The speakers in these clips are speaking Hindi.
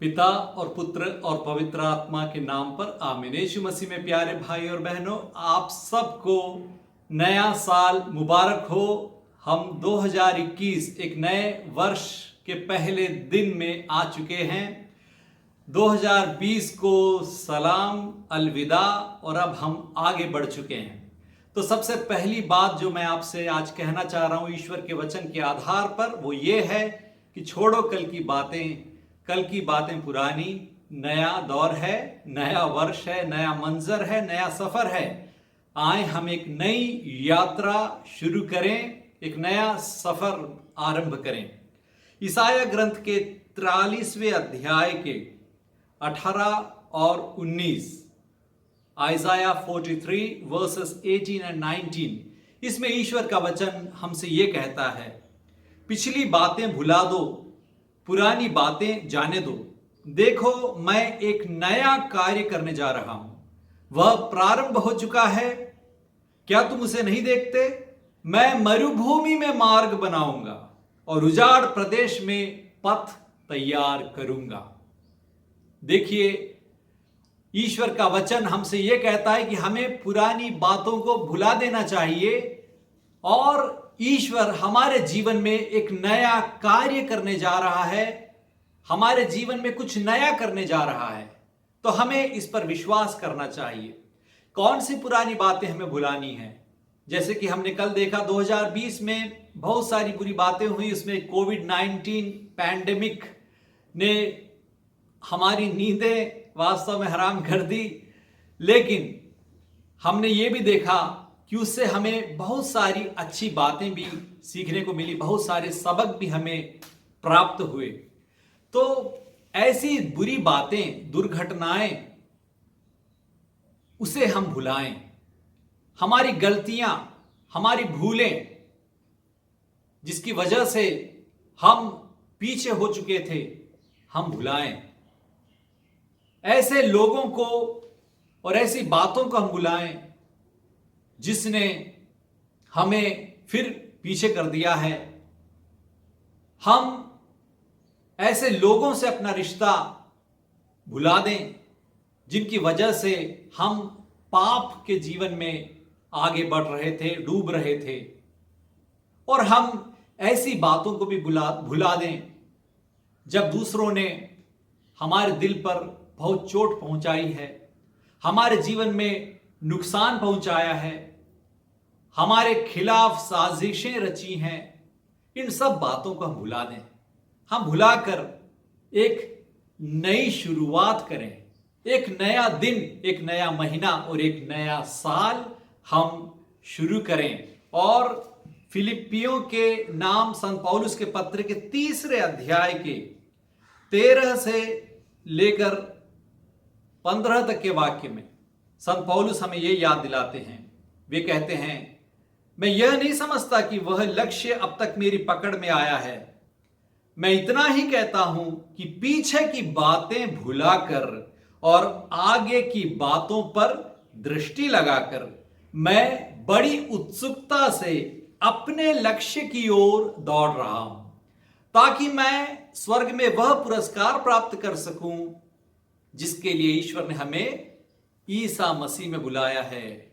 पिता और पुत्र और पवित्र आत्मा के नाम पर आमीन। यीशु मसीह में प्यारे भाई और बहनों, आप सबको नया साल मुबारक हो। हम 2021 एक नए वर्ष के पहले दिन में आ चुके हैं। 2020 को सलाम अलविदा और अब हम आगे बढ़ चुके हैं। तो सबसे पहली बात जो मैं आपसे आज कहना चाह रहा हूं ईश्वर के वचन के आधार पर, वो ये है कि छोड़ो कल की बातें पुरानी। नया दौर है, नया वर्ष है, नया मंजर है, नया सफर है। आए हम एक नई यात्रा शुरू करें, एक नया सफर आरंभ करें। ईसाया ग्रंथ के 43वें अध्याय के 18 और 19, आइजाया 43 वर्सेस 18 एंड 19, इसमें ईश्वर का वचन हमसे यह कहता है, पिछली बातें भुला दो, पुरानी बातें जाने दो। देखो, मैं एक नया कार्य करने जा रहा हूं, वह प्रारंभ हो चुका है। क्या तुम उसे नहीं देखते? मैं मरुभूमि में मार्ग बनाऊंगा और उजाड़ प्रदेश में पथ तैयार करूंगा। देखिए, ईश्वर का वचन हमसे यह कहता है कि हमें पुरानी बातों को भुला देना चाहिए और ईश्वर हमारे जीवन में एक नया कार्य करने जा रहा है, हमारे जीवन में कुछ नया करने जा रहा है। तो हमें इस पर विश्वास करना चाहिए। कौन सी पुरानी बातें हमें भुलानी है? जैसे कि हमने कल देखा, 2020 में बहुत सारी बुरी बातें हुई। उसमें कोविड-19 पैंडेमिक ने हमारी नींदें वास्तव में हराम कर दी, लेकिन हमने ये भी देखा कि उससे हमें बहुत सारी अच्छी बातें भी सीखने को मिली, बहुत सारे सबक भी हमें प्राप्त हुए। तो ऐसी बुरी बातें, दुर्घटनाएं, उसे हम भुलाएं। हमारी गलतियां, हमारी भूलें, जिसकी वजह से हम पीछे हो चुके थे, हम भुलाएं। ऐसे लोगों को और ऐसी बातों को हम भुलाएं जिसने हमें फिर पीछे कर दिया है। हम ऐसे लोगों से अपना रिश्ता भुला दें जिनकी वजह से हम पाप के जीवन में आगे बढ़ रहे थे, डूब रहे थे। और हम ऐसी बातों को भी भुला दें जब दूसरों ने हमारे दिल पर बहुत चोट पहुंचाई है, हमारे जीवन में नुकसान पहुंचाया है, हमारे खिलाफ साजिशें रची हैं। इन सब बातों को हम भुला दें। हम भुलाकर एक नई शुरुआत करें, एक नया दिन, एक नया महीना और एक नया साल हम शुरू करें। और फिलिपियों के नाम संत पौलुस के पत्र के 3 अध्याय के 13 से लेकर 15 तक के वाक्य में संत पौलुस हमें यह याद दिलाते हैं। वे कहते हैं, मैं यह नहीं समझता कि वह लक्ष्य अब तक मेरी पकड़ में आया है। मैं इतना ही कहता हूं कि पीछे की बातें भुलाकर और आगे की बातों पर दृष्टि लगाकर मैं बड़ी उत्सुकता से अपने लक्ष्य की ओर दौड़ रहा हूं, ताकि मैं स्वर्ग में वह पुरस्कार प्राप्त कर सकूं जिसके लिए ईश्वर ने हमें ईसा मसीह में बुलाया है।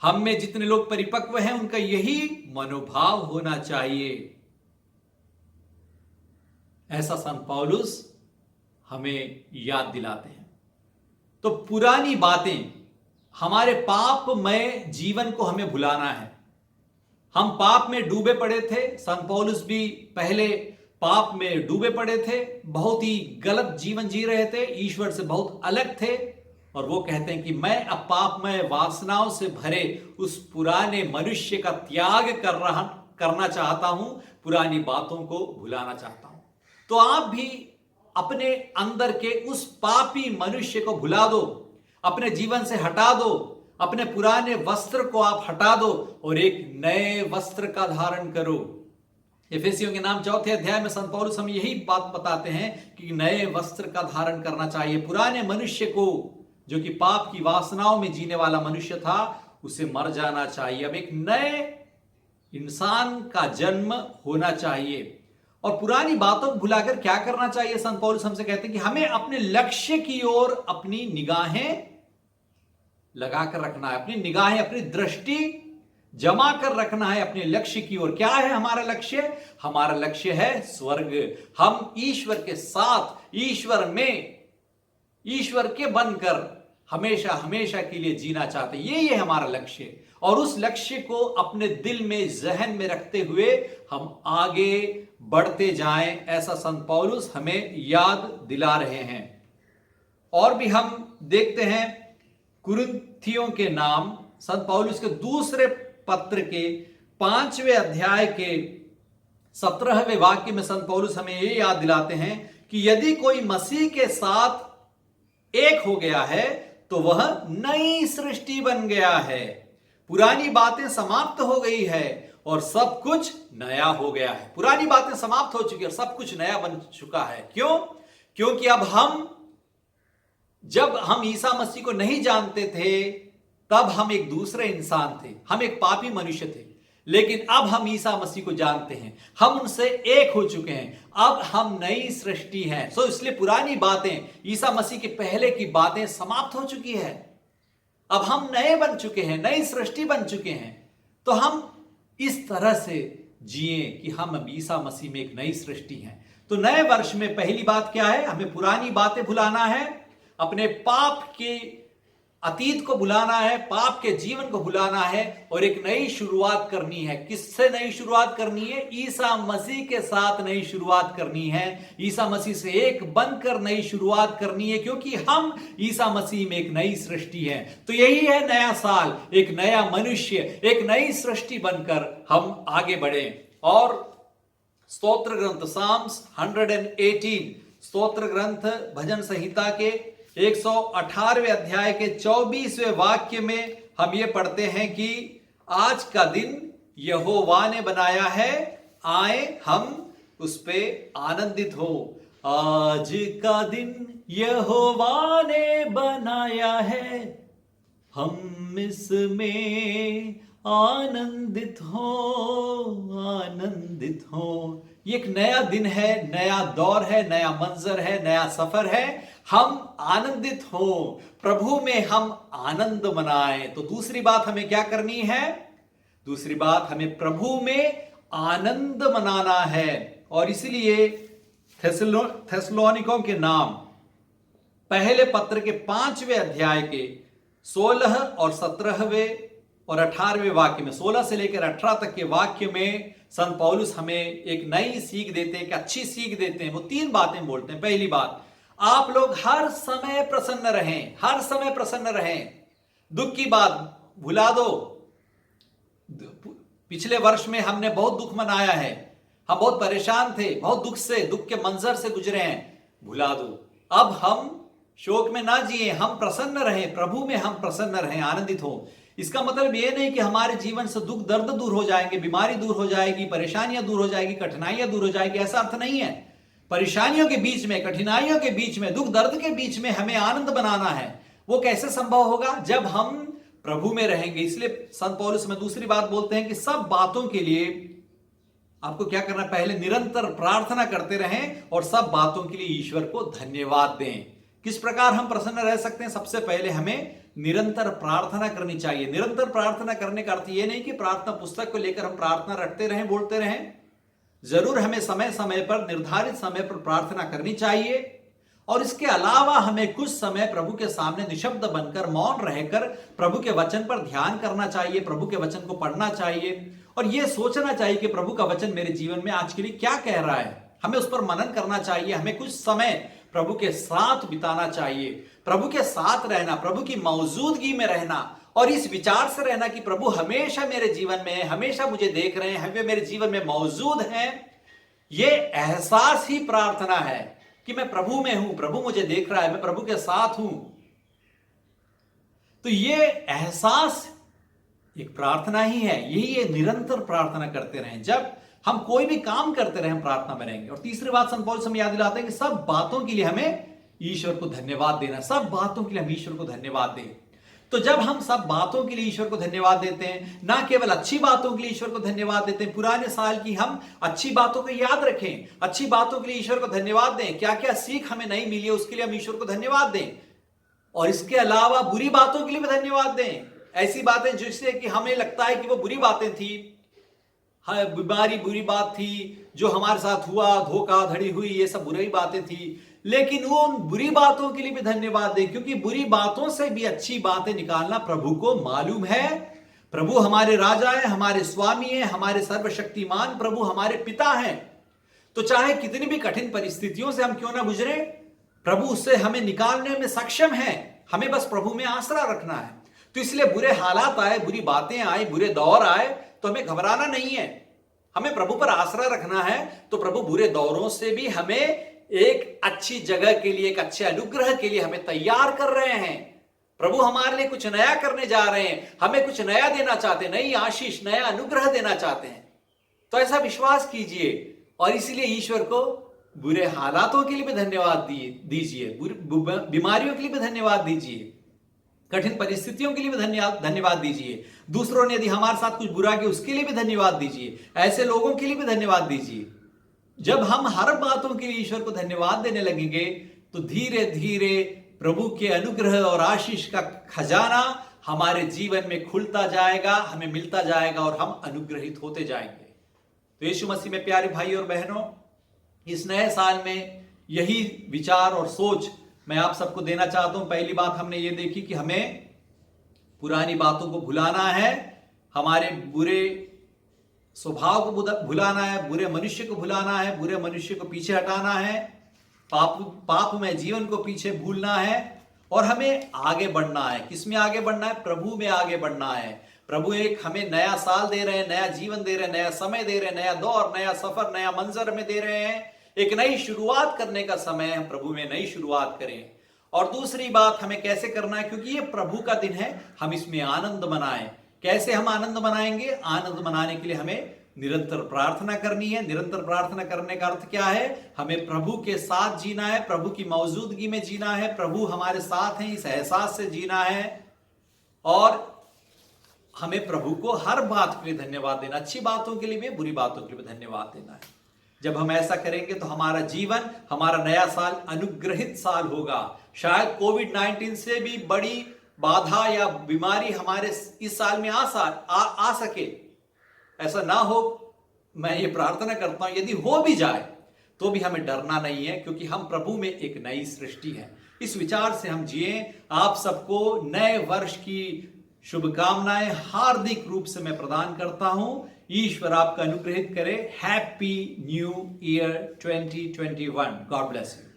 हम में जितने लोग परिपक्व हैं, उनका यही मनोभाव होना चाहिए। ऐसा संत पौलुस हमें याद दिलाते हैं। तो पुरानी बातें, हमारे पापमय जीवन को हमें भुलाना है। हम पाप में डूबे पड़े थे। संत पौलुस भी पहले पाप में डूबे पड़े थे, बहुत ही गलत जीवन जी रहे थे, ईश्वर से बहुत अलग थे। और वो कहते हैं कि मैं अब पापमय वासनाओं से भरे उस पुराने मनुष्य का त्याग करना चाहता हूं, पुरानी बातों को भुलाना चाहता हूं। तो आप भी अपने अंदर के उस पापी मनुष्य को भुला दो, अपने जीवन से हटा दो, अपने पुराने वस्त्र को आप हटा दो और एक नए वस्त्र का धारण करो। एफेसियों के नाम 4 अध्याय में संत पौलुस हमें यही बात बताते हैं कि नए वस्त्र का धारण करना चाहिए। पुराने मनुष्य को, जो कि पाप की वासनाओं में जीने वाला मनुष्य था, उसे मर जाना चाहिए। अब एक नए इंसान का जन्म होना चाहिए और पुरानी बातों को भुलाकर क्या करना चाहिए? संत पौलुस हमसे कहते हैं कि हमें अपने लक्ष्य की ओर अपनी निगाहें लगाकर रखना है, अपनी निगाहें, अपनी दृष्टि जमा कर रखना है अपने लक्ष्य की ओर। क्या है हमारा लक्ष्य? हमारा लक्ष्य है स्वर्ग। हम ईश्वर के साथ, ईश्वर में, ईश्वर के बनकर हमेशा हमेशा के लिए जीना चाहते हैं। ये हमारा लक्ष्य, और उस लक्ष्य को अपने दिल में, जहन में रखते हुए हम आगे बढ़ते जाएं, ऐसा संत पौलुस हमें याद दिला रहे हैं। और भी हम देखते हैं कुरिन्थियों के नाम, संत पौलुस के दूसरे पत्र के 5वें अध्याय के 17वें वाक्य में संत पौलुस हमें यह याद दिलाते हैं कि यदि कोई मसीह के साथ एक हो गया है तो वह नई सृष्टि बन गया है, पुरानी बातें समाप्त हो गई है और सब कुछ नया हो गया है। पुरानी बातें समाप्त हो चुकी है और सब कुछ नया बन चुका है। क्यों? क्योंकि अब जब हम ईसा मसीह को नहीं जानते थे तब हम एक दूसरे इंसान थे, हम एक पापी मनुष्य थे, लेकिन अब हम ईसा मसीह को जानते हैं, हम उनसे एक हो चुके हैं, अब हम नई सृष्टि हैं। सो इसलिए पुरानी बातें, ईसा मसीह के पहले की बातें समाप्त हो चुकी है, अब हम नए बन चुके हैं, नई सृष्टि बन चुके हैं। तो हम इस तरह से जिए कि हम अब ईसा मसीह में एक नई सृष्टि हैं। तो नए वर्ष में पहली बात क्या है? हमें पुरानी बातें भुलाना है, अपने पाप के अतीत को भुलाना है, पाप के जीवन को भुलाना है और एक नई शुरुआत करनी है। किससे नई शुरुआत करनी है? ईसा मसीह के साथ नई शुरुआत करनी है, ईसा मसीह से एक बनकर नई शुरुआत करनी है, क्योंकि हम ईसा मसीह में एक नई सृष्टि है। तो यही है नया साल, एक नया मनुष्य, एक नई सृष्टि बनकर हम आगे बढ़े। और स्तोत्र ग्रंथ साम्स 118, स्तोत्र ग्रंथ भजन संहिता के 118वें अध्याय के 24वें वाक्य में हम ये पढ़ते हैं कि आज का दिन यहोवा ने बनाया है, आए हम उस पे आनंदित हो। आज का दिन यहोवा ने बनाया है, हम इसमें आनंदित हो, आनंदित हो। ये एक नया दिन है, नया दौर है, नया मंजर है, नया सफर है। हम आनंदित हो, प्रभु में हम आनंद मनाएं। तो दूसरी बात हमें क्या करनी है? दूसरी बात, हमें प्रभु में आनंद मनाना है। और इसलिए थेसलोनिकों के नाम पहले पत्र के 5वें अध्याय के 16 और 17वें और 18वें वाक्य में, 16 से लेकर 18 तक के वाक्य में संत पौलुस हमें एक नई सीख देते हैं, एक अच्छी सीख देते हैं। वो 3 बातें बोलते हैं। पहली बात, आप लोग हर समय प्रसन्न रहें, हर समय प्रसन्न रहें। दुख की बात भुला दो। पिछले वर्ष में हमने बहुत दुख मनाया है, हम बहुत परेशान थे, बहुत दुख के मंजर से गुजरे हैं, भुला दो। अब हम शोक में ना जिए, हम प्रसन्न रहें, प्रभु में हम प्रसन्न रहें, आनंदित हो। इसका मतलब यह नहीं कि हमारे जीवन से दुख दर्द दूर हो जाएंगे, बीमारी दूर हो जाएगी, परेशानियां दूर हो जाएगी, कठिनाइयां दूर हो जाएगी, ऐसा अर्थ नहीं है। परेशानियों के बीच में, कठिनाइयों के बीच में, दुख दर्द के बीच में हमें आनंद बनाना है। वो कैसे संभव होगा? जब हम प्रभु में रहेंगे। इसलिए संत पौलुस में दूसरी बात बोलते हैं कि सब बातों के लिए आपको क्या करना? पहले निरंतर प्रार्थना करते रहें और सब बातों के लिए ईश्वर को धन्यवाद दें। किस प्रकार हम प्रसन्न रह सकते हैं? सबसे पहले हमें निरंतर प्रार्थना करनी चाहिए। निरंतर प्रार्थना करने का अर्थ यह नहीं कि प्रार्थना पुस्तक को लेकर हम प्रार्थना रटते रहें, बोलते रहें। जरूर हमें समय समय पर, निर्धारित समय पर प्रार्थना करनी चाहिए, और इसके अलावा हमें कुछ समय प्रभु के सामने निशब्द बनकर, मौन रहकर प्रभु के वचन पर ध्यान करना चाहिए, प्रभु के वचन को पढ़ना चाहिए और यह सोचना चाहिए कि प्रभु का वचन मेरे जीवन में आज के लिए क्या कह रहा है। हमें उस पर मनन करना चाहिए। हमें कुछ समय प्रभु के साथ बिताना चाहिए, प्रभु के साथ रहना, प्रभु की मौजूदगी में रहना और इस विचार से रहना कि प्रभु हमेशा मेरे जीवन में है, हमेशा मुझे देख रहे हैं, वे मेरे जीवन में मौजूद हैं। यह एहसास ही प्रार्थना है कि मैं प्रभु में हूं, प्रभु मुझे देख रहा है, मैं प्रभु के साथ हूं। तो यह एहसास एक प्रार्थना ही है। यही निरंतर प्रार्थना करते रहें। जब हम कोई भी काम करते रहे, हम प्रार्थना में रहेंगे। और तीसरी बात संत पौलुस हमें याद दिलाते हैं कि सब बातों के लिए हमें ईश्वर को धन्यवाद देना, सब बातों के लिए हम ईश्वर को धन्यवाद दें। तो जब हम सब बातों के लिए ईश्वर को धन्यवाद देते हैं, ना केवल अच्छी बातों के लिए ईश्वर को धन्यवाद देते हैं, पुराने साल की हम अच्छी बातों को याद रखें, अच्छी बातों के लिए ईश्वर को धन्यवाद दें, क्या क्या सीख हमें नहीं मिली है उसके लिए हम ईश्वर को धन्यवाद दें, और इसके अलावा बुरी बातों के लिए भी धन्यवाद दें। ऐसी बातें जिससे कि हमें लगता है कि वो बुरी बातें थी, बीमारी बुरी बात थी, जो हमारे साथ हुआ, धोखाधड़ी हुई, ये सब बुरी बातें थी, लेकिन वो उन बुरी बातों के लिए भी धन्यवाद दें, क्योंकि बुरी बातों से भी अच्छी बातें निकालना प्रभु को मालूम है। प्रभु हमारे राजा है, हमारे स्वामी है, हमारे सर्वशक्तिमान प्रभु हमारे पिता हैं। तो चाहे कितनी भी कठिन परिस्थितियों से हम क्यों ना गुजरे, प्रभु उससे हमें निकालने में सक्षम है। हमें बस प्रभु में आसरा रखना है। तो इसलिए बुरे हालात आए, बुरी बातें आए, बुरे दौर आए तो हमें घबराना नहीं है, हमें प्रभु पर आसरा रखना है। तो प्रभु बुरे दौरों से भी हमें एक अच्छी जगह के लिए, एक अच्छे अनुग्रह के लिए हमें तैयार कर रहे हैं। प्रभु हमारे लिए कुछ नया करने जा रहे हैं, हमें कुछ नया देना चाहते हैं, नई आशीष, नया अनुग्रह देना चाहते हैं। तो ऐसा विश्वास कीजिए और इसलिए ईश्वर को बुरे हालातों के लिए भी धन्यवाद दीजिए, बीमारियों के लिए भी धन्यवाद दीजिए, कठिन परिस्थितियों के लिए भी धन्यवाद दीजिए। दूसरों ने यदि हमारे साथ कुछ बुरा किया उसके लिए भी धन्यवाद दीजिए, ऐसे लोगों के लिए भी धन्यवाद दीजिए। जब हम हर बातों के लिए ईश्वर को धन्यवाद देने लगेंगे तो धीरे धीरे प्रभु के अनुग्रह और आशीष का खजाना हमारे जीवन में खुलता जाएगा, हमें मिलता जाएगा और हम अनुग्रहित होते जाएंगे। तो यीशु मसीह में प्यारे भाई और बहनों, इस नए साल में यही विचार और सोच मैं आप सबको देना चाहता हूं। पहली बात हमने ये देखी कि हमें पुरानी बातों को भुलाना है, हमारे बुरे स्वभाव को भुलाना है, बुरे मनुष्य को भुलाना है, बुरे मनुष्य को पीछे हटाना है, पाप में जीवन को पीछे भूलना है और हमें आगे बढ़ना है। किसमें आगे बढ़ना है? प्रभु में आगे बढ़ना है। प्रभु एक हमें नया साल दे रहे हैं, नया जीवन दे रहे हैं, नया समय दे रहे हैं, नया दौर, नया सफर, नया मंजर में दे रहे हैं। एक नई शुरुआत करने का समय है, प्रभु में नई शुरुआत करें। और दूसरी बात हमें कैसे करना है, क्योंकि ये प्रभु का दिन है, हम इसमें आनंद मनाएं। कैसे हम आनंद मनाएंगे? आनंद मनाने के लिए हमें निरंतर प्रार्थना करनी है। निरंतर प्रार्थना करने का अर्थ क्या है? हमें प्रभु के साथ जीना है, प्रभु की मौजूदगी में जीना है, प्रभु हमारे साथ हैं इस एहसास से जीना है और हमें प्रभु को हर बात के लिए धन्यवाद देना, अच्छी बातों के लिए भी, बुरी बातों के लिए भी धन्यवाद देना है। जब हम ऐसा करेंगे तो हमारा जीवन, हमारा नया साल अनुग्रहित साल होगा। शायद कोविड-19 से भी बड़ी बाधा या बीमारी हमारे इस साल में आ सके, ऐसा ना हो, मैं ये प्रार्थना करता हूं। यदि हो भी जाए तो भी हमें डरना नहीं है, क्योंकि हम प्रभु में एक नई सृष्टि है। इस विचार से हम जिए। आप सबको नए वर्ष की शुभकामनाएं हार्दिक रूप से मैं प्रदान करता हूं। ईश्वर आपका अनुग्रहित करे। Happy new year 2021। God bless you.